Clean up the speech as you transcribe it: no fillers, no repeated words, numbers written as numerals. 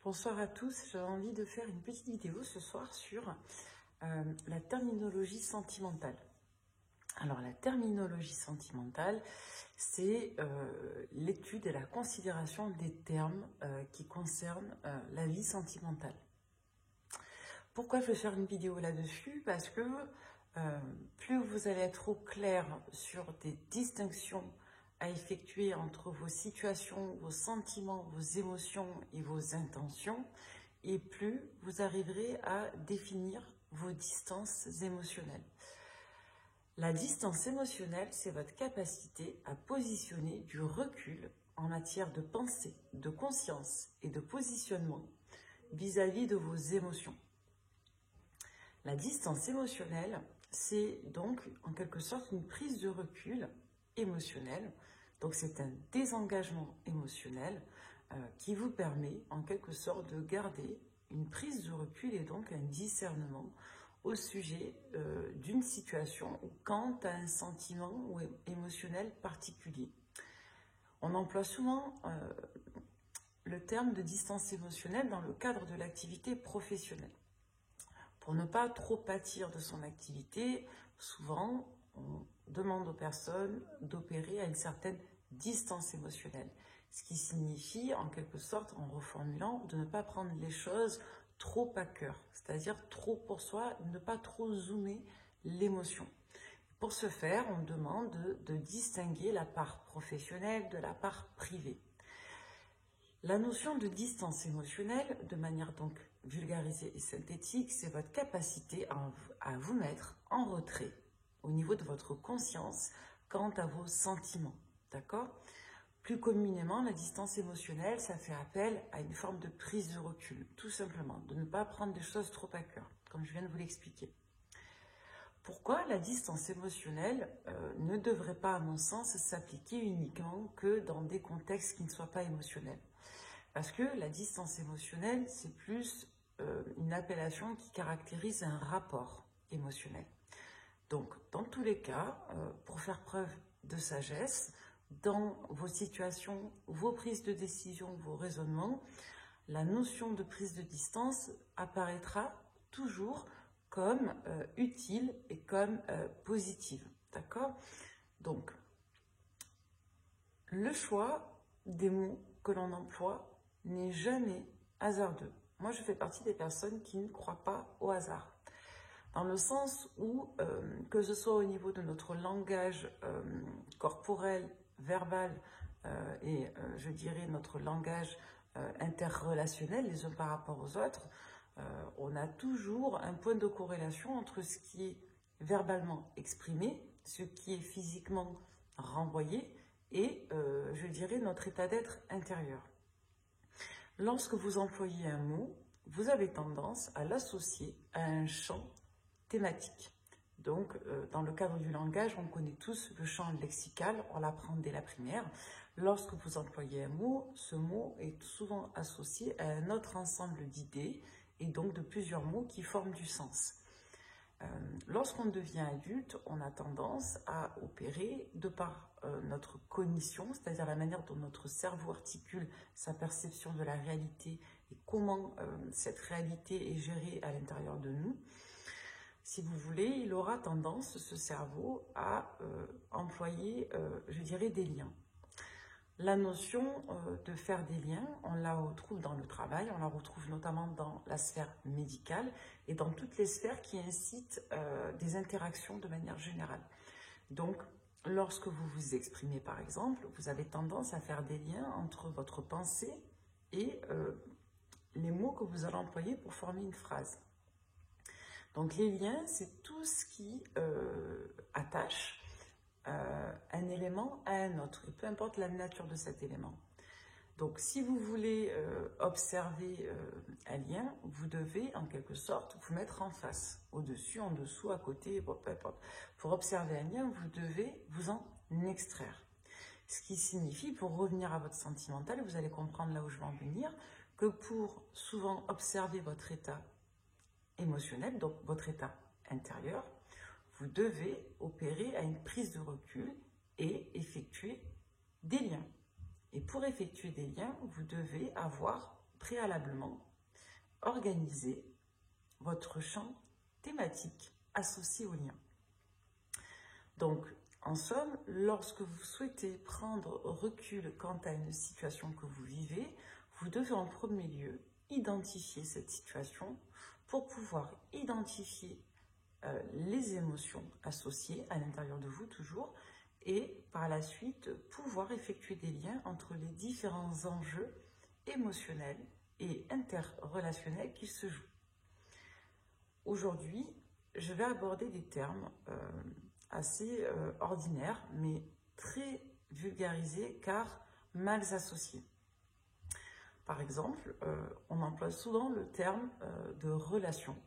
Bonsoir à tous, j'avais envie de faire une petite vidéo ce soir sur la terminologie sentimentale. Alors la terminologie sentimentale, c'est l'étude et la considération des termes qui concernent la vie sentimentale. Pourquoi je vais faire une vidéo là-dessus? Parce que plus vous allez être au clair sur des distinctions à effectuer entre vos situations, vos sentiments, vos émotions et vos intentions, et plus vous arriverez à définir vos distances émotionnelles. La distance émotionnelle, c'est votre capacité à positionner du recul en matière de pensée, de conscience et de positionnement vis-à-vis de vos émotions. La distance émotionnelle, c'est donc en quelque sorte une prise de recul émotionnel. Donc c'est un désengagement émotionnel qui vous permet en quelque sorte de garder une prise de recul et donc un discernement au sujet d'une situation ou quant à un sentiment ou émotionnel particulier. On emploie souvent le terme de distance émotionnelle dans le cadre de l'activité professionnelle. Pour ne pas trop pâtir de son activité, souvent on demande aux personnes d'opérer à une certaine distance émotionnelle. Ce qui signifie, en quelque sorte, en reformulant, de ne pas prendre les choses trop à cœur, c'est-à-dire trop pour soi, ne pas trop zoomer l'émotion. Pour ce faire, on demande de distinguer la part professionnelle de la part privée. La notion de distance émotionnelle, de manière donc vulgarisée et synthétique, c'est votre capacité à vous mettre en retrait au niveau de votre conscience quant à vos sentiments, d'accord? Plus communément, la distance émotionnelle, ça fait appel à une forme de prise de recul, tout simplement, de ne pas prendre des choses trop à cœur, comme je viens de vous l'expliquer. Pourquoi la distance émotionnelle ne devrait pas, à mon sens, s'appliquer uniquement que dans des contextes qui ne soient pas émotionnels? Parce que la distance émotionnelle, c'est plus une appellation qui caractérise un rapport émotionnel. Donc, dans tous les cas, pour faire preuve de sagesse, dans vos situations, vos prises de décision, vos raisonnements, la notion de prise de distance apparaîtra toujours comme utile et comme positive. D'accord? Donc, le choix des mots que l'on emploie n'est jamais hasardeux. Moi, je fais partie des personnes qui ne croient pas au hasard. Dans le sens où, que ce soit au niveau de notre langage corporel, verbal et je dirais notre langage interrelationnel les uns par rapport aux autres, on a toujours un point de corrélation entre ce qui est verbalement exprimé, ce qui est physiquement renvoyé et je dirais notre état d'être intérieur. Lorsque vous employez un mot, vous avez tendance à l'associer à un champ thématique. Donc, dans le cadre du langage, on connaît tous le champ lexical, on l'apprend dès la primaire. Lorsque vous employez un mot, ce mot est souvent associé à un autre ensemble d'idées et donc de plusieurs mots qui forment du sens. Lorsqu'on devient adulte, on a tendance à opérer, de par notre cognition, c'est-à-dire la manière dont notre cerveau articule sa perception de la réalité et comment cette réalité est gérée à l'intérieur de nous. Si vous voulez, il aura tendance, ce cerveau, à employer, je dirais, des liens. La notion de faire des liens, on la retrouve dans le travail, on la retrouve notamment dans la sphère médicale et dans toutes les sphères qui incitent des interactions de manière générale. Donc, lorsque vous vous exprimez par exemple, vous avez tendance à faire des liens entre votre pensée et les mots que vous allez employer pour former une phrase. Donc les liens, c'est tout ce qui attache un élément à un autre, et peu importe la nature de cet élément. Donc si vous voulez observer un lien, vous devez en quelque sorte vous mettre en face, au-dessus, en dessous, à côté, bon, peu importe. Pour observer un lien, vous devez vous en extraire. Ce qui signifie, pour revenir à votre sentimental, vous allez comprendre là où je vais en venir, que pour souvent observer votre état émotionnel, donc votre état intérieur, vous devez opérer à une prise de recul et effectuer des liens. Et pour effectuer des liens, vous devez avoir préalablement organiser votre champ thématique associé au lien. Donc, en somme, lorsque vous souhaitez prendre recul quant à une situation que vous vivez, vous devez en premier lieu identifier cette situation pour pouvoir identifier les émotions associées à l'intérieur de vous toujours et par la suite pouvoir effectuer des liens entre les différents enjeux émotionnels et interrelationnels qui se jouent. Aujourd'hui, je vais aborder des termes assez ordinaires, mais très vulgarisés car mal associés. Par exemple, on emploie souvent le terme de relation.